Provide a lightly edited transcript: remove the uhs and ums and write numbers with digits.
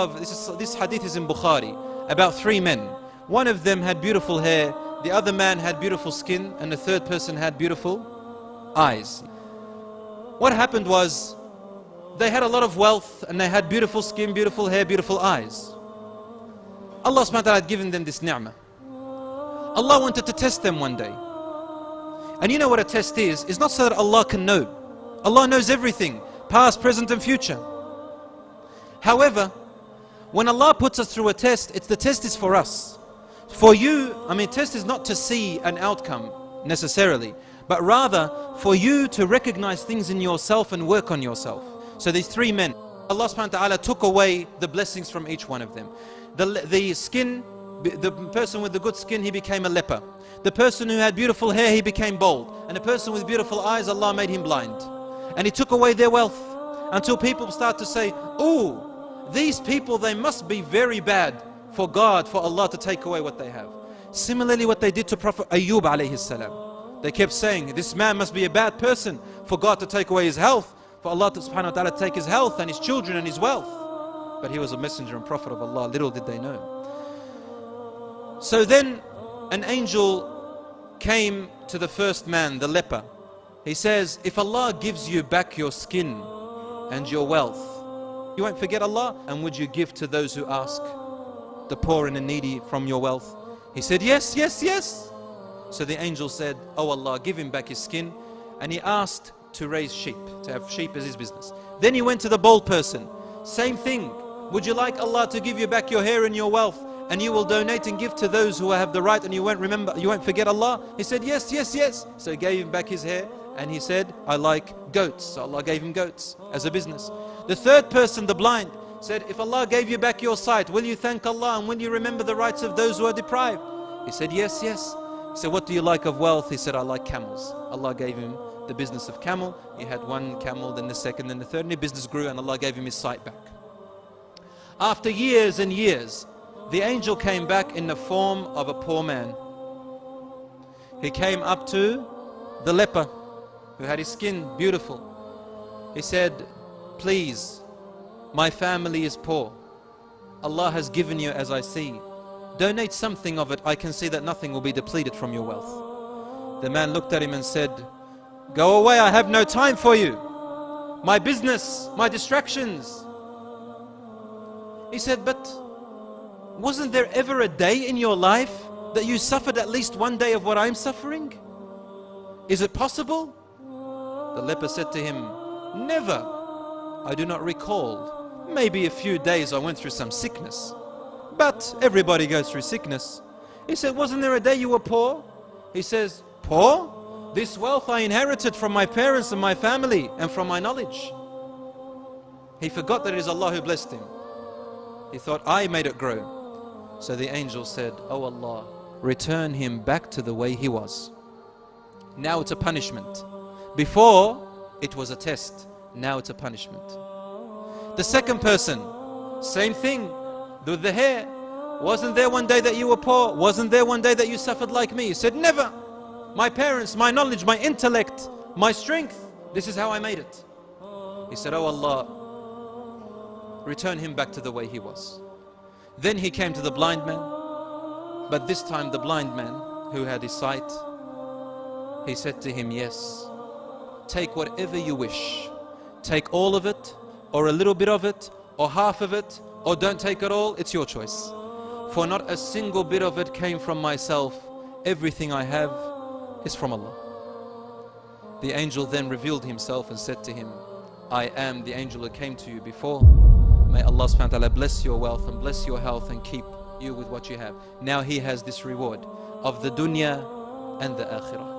of, this hadith is in Bukhari, about 3 men. One of them had beautiful hair, the other man had beautiful skin, and the third person had beautiful eyes. What happened was, they had a lot of wealth, and they had beautiful skin, beautiful hair, beautiful eyes. Allah subhanahu wa ta'ala had given them this ni'mah. Allah wanted to test them one day. And you know what a test is? It's not so that Allah can know. Allah knows everything, past, present and future. However, when Allah puts us through a test, the test is for us. For you, test is not to see an outcome necessarily, but rather for you to recognize things in yourself and work on yourself. So these 3 men, Allah subhanahu wa ta'ala took away the blessings from each one of them. The person with the good skin, he became a leper. The person who had beautiful hair, he became bald. And the person with beautiful eyes, Allah made him blind. And He took away their wealth until people start to say, oh, these people, they must be very bad for God, for Allah to take away what they have. Similarly, what they did to Prophet Ayyub alayhi salam. They kept saying, this man must be a bad person for God to take away his health, for Allah subhanahu wa ta'ala to take his health and his children and his wealth. But he was a messenger and prophet of Allah, little did they know. So then an angel came to the first man, the leper. He says, if Allah gives you back your skin and your wealth, you won't forget Allah? And would you give to those who ask, the poor and the needy, from your wealth? He said, yes, yes, yes. So the angel said, oh Allah, give him back his skin. And he asked to raise sheep, to have sheep as his business. Then he went to the bald person. Same thing. Would you like Allah to give you back your hair and your wealth, and you will donate and give to those who have the right, and you won't forget Allah? He said, yes, yes, yes. So he gave him back his hair, and he said, I like goats. So Allah gave him goats as a business. The third person, the blind, said, if Allah gave you back your sight, will you thank Allah and will you remember the rights of those who are deprived? He said, yes, yes. He said, what do you like of wealth? He said, I like camels. Allah gave him the business of camel. He had 1 camel, then the second, then the third, and his business grew, and Allah gave him his sight back. After years and years, the angel came back in the form of a poor man. He came up to the leper who had his skin beautiful. He said, please, my family is poor. Allah has given you as I see. Donate something of it. I can see that nothing will be depleted from your wealth. The man looked at him and said, go away, I have no time for you. My business, my distractions. He said, but wasn't there ever a day in your life that you suffered at least 1 day of what I'm suffering? Is it possible? The leper said to him, never. I do not recall. Maybe a few days I went through some sickness. But everybody goes through sickness. He said, wasn't there a day you were poor? He says, poor? This wealth I inherited from my parents and my family and from my knowledge. He forgot that it is Allah who blessed him. He thought, I made it grow. So the angel said, oh Allah, return him back to the way he was. Now it's a punishment. Before, it was a test. Now it's a punishment. The second person, same thing. With the hair. Wasn't there one day that you were poor? Wasn't there one day that you suffered like me? He said, never. My parents, my knowledge, my intellect, my strength, this is how I made it. He said, oh Allah, return him back to the way he was. Then he came to the blind man, but this time the blind man who had his sight, he said to him, yes, take whatever you wish. Take all of it, or a little bit of it, or half of it, or don't take it all. It's your choice. For not a single bit of it came from myself. Everything I have is from Allah. The angel then revealed himself and said to him, I am the angel who came to you before. May Allah subhanahu wa ta'ala bless your wealth and bless your health and keep you with what you have. Now he has this reward of the dunya and the akhirah.